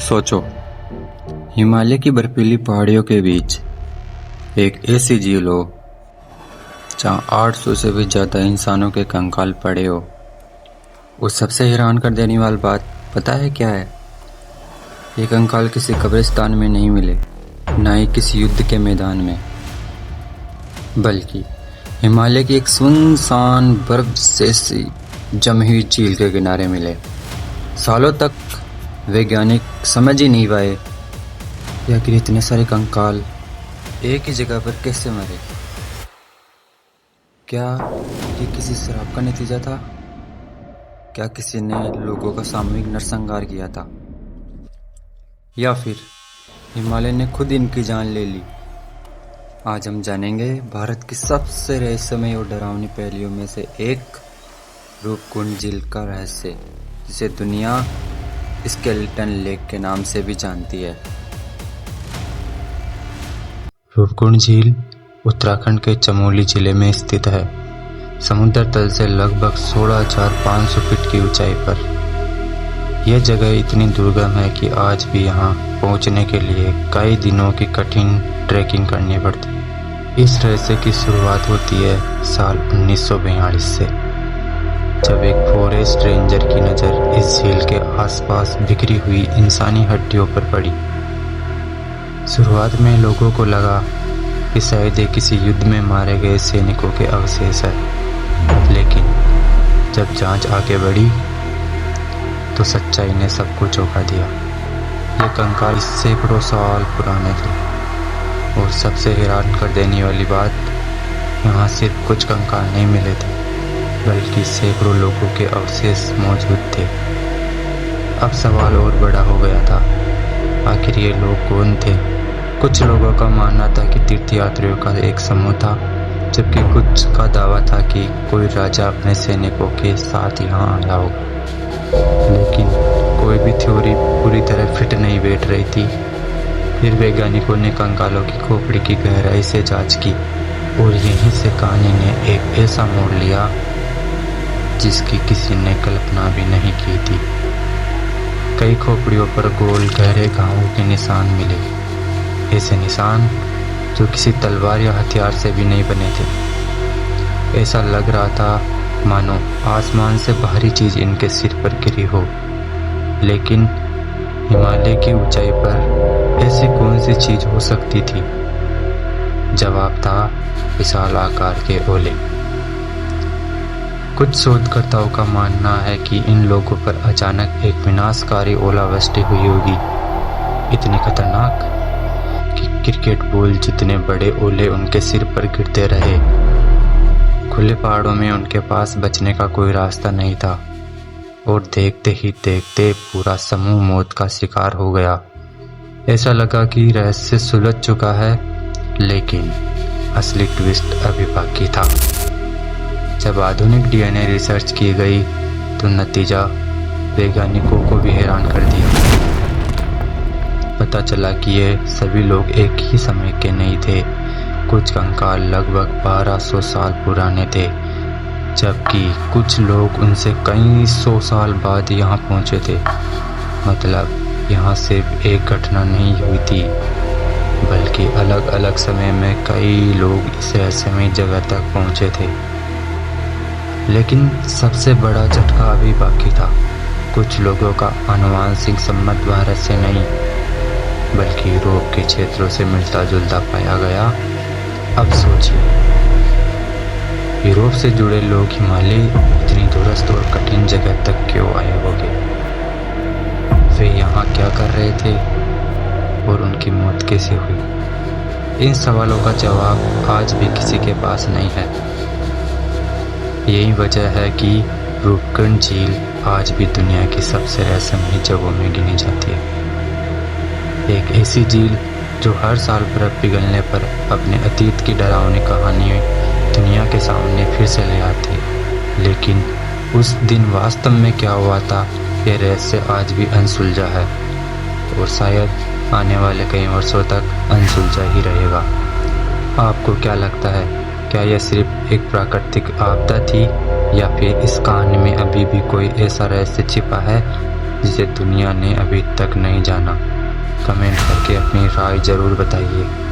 सोचो, हिमालय की बर्फीली पहाड़ियों के बीच एक ऐसी झील हो जहाँ 800 से भी ज्यादा इंसानों के कंकाल पड़े हो। उस सबसे हैरान कर देने वाली बात पता है क्या है? ये कंकाल किसी कब्रिस्तान में नहीं मिले, ना ही किसी युद्ध के मैदान में, बल्कि हिमालय की एक सुनसान बर्फ जैसी जमी हुई झील के किनारे मिले। सालों तक वैज्ञानिक समझ ही नहीं पाए कि आखिर इतने सारे कंकाल एक ही जगह पर कैसे मरे। क्या ये किसी शराब का नतीजा था? क्या किसी ने लोगों का सामूहिक नरसंहार किया था, या फिर हिमालय ने खुद इनकी जान ले ली? आज हम जानेंगे भारत की सबसे रहस्यमय और डरावनी पहेलियों में से एक, रूपकुंड झील का रहस्य, जिसे दुनिया स्केलेटन लेक के नाम से भी जानती है। रूपकुंड झील उत्तराखंड के चमोली जिले में स्थित है। समुद्र तल से लगभग 16,500 फीट की ऊंचाई पर यह जगह इतनी दुर्गम है कि आज भी यहाँ पहुँचने के लिए कई दिनों की कठिन ट्रैकिंग करनी पड़ती है। इस रहस्य की शुरुआत होती है साल 1942 से, जब एक फॉरेस्ट रेंजर की नज़र इस झील के आसपास बिखरी हुई इंसानी हड्डियों पर पड़ी। शुरुआत में लोगों को लगा कि शायद ये किसी युद्ध में मारे गए सैनिकों के अवशेष है, लेकिन जब जांच आगे बढ़ी तो सच्चाई ने सबको चौंका दिया। ये कंकाल सैकड़ों साल पुराने थे, और सबसे हैरान कर देने वाली बात, यहाँ सिर्फ कुछ कंकाल नहीं मिले थे, बल्कि सैकड़ों लोगों के अवशेष मौजूद थे। अब सवाल और बड़ा हो गया था, आखिर ये लोग कौन थे? कुछ लोगों का मानना था कि तीर्थयात्रियों का एक समूह था, जबकि कुछ का दावा था कि कोई राजा अपने सैनिकों के साथ यहाँ आया होगा। लेकिन कोई भी थ्योरी पूरी तरह फिट नहीं बैठ रही थी। फिर वैज्ञानिकों ने कंकालों की खोपड़ी की गहराई से जांच की, और यहीं से कहानी ने एक ऐसा मोड़ लिया जिसकी किसी ने कल्पना भी नहीं की थी। कई खोपड़ियों पर गोल गहरे घावों के निशान मिले, ऐसे निशान जो किसी तलवार या हथियार से भी नहीं बने थे। ऐसा लग रहा था मानो आसमान से बाहरी चीज इनके सिर पर गिरी हो। लेकिन हिमालय की ऊंचाई पर ऐसी कौन सी चीज हो सकती थी? जवाब था विशाल आकार के ओले। कुछ शोधकर्ताओं का मानना है कि इन लोगों पर अचानक एक विनाशकारी ओलावृष्टि हुई होगी, इतनी खतरनाक कि क्रिकेट बॉल जितने बड़े ओले उनके सिर पर गिरते रहे। खुले पहाड़ों में उनके पास बचने का कोई रास्ता नहीं था, और देखते ही देखते पूरा समूह मौत का शिकार हो गया। ऐसा लगा कि रहस्य सुलझ चुका है, लेकिन असली ट्विस्ट अभी बाकी था। जब आधुनिक डीएनए रिसर्च की गई तो नतीजा वैज्ञानिकों को भी हैरान कर दिया। पता चला कि ये सभी लोग एक ही समय के नहीं थे। कुछ कंकाल लगभग 1200 साल पुराने थे, जबकि कुछ लोग उनसे कई सौ साल बाद यहाँ पहुँचे थे। मतलब यहाँ सिर्फ एक घटना नहीं हुई थी, बल्कि अलग अलग समय में कई लोग इस रहस्यमय जगह तक पहुँचे थे। लेकिन सबसे बड़ा झटका अभी बाकी था। कुछ लोगों का आनुवंशिक संबंध भारत से नहीं, बल्कि यूरोप के क्षेत्रों से मिलता जुलता पाया गया। अब सोचिए, यूरोप से जुड़े लोग हिमालय इतनी दूरस्थ और कठिन जगह तक क्यों आए होंगे? वे यहाँ क्या कर रहे थे, और उनकी मौत कैसे हुई? इन सवालों का जवाब आज भी किसी के पास नहीं है। यही वजह है कि रूपकुंड झील आज भी दुनिया की सबसे रहस्यमय जगहों में गिनी जाती है। एक ऐसी झील जो हर साल बर्फ पिघलने पर अपने अतीत की डरावनी कहानी दुनिया के सामने फिर से ले आती है। लेकिन उस दिन वास्तव में क्या हुआ था, यह रहस्य आज भी अनसुलझा है, और शायद आने वाले कई वर्षों तक अनसुलझा ही रहेगा। आपको क्या लगता है, क्या यह सिर्फ एक प्राकृतिक आपदा थी, या फिर इस कहानी में अभी भी कोई ऐसा रहस्य छिपा है जिसे दुनिया ने अभी तक नहीं जाना? कमेंट करके अपनी राय ज़रूर बताइए।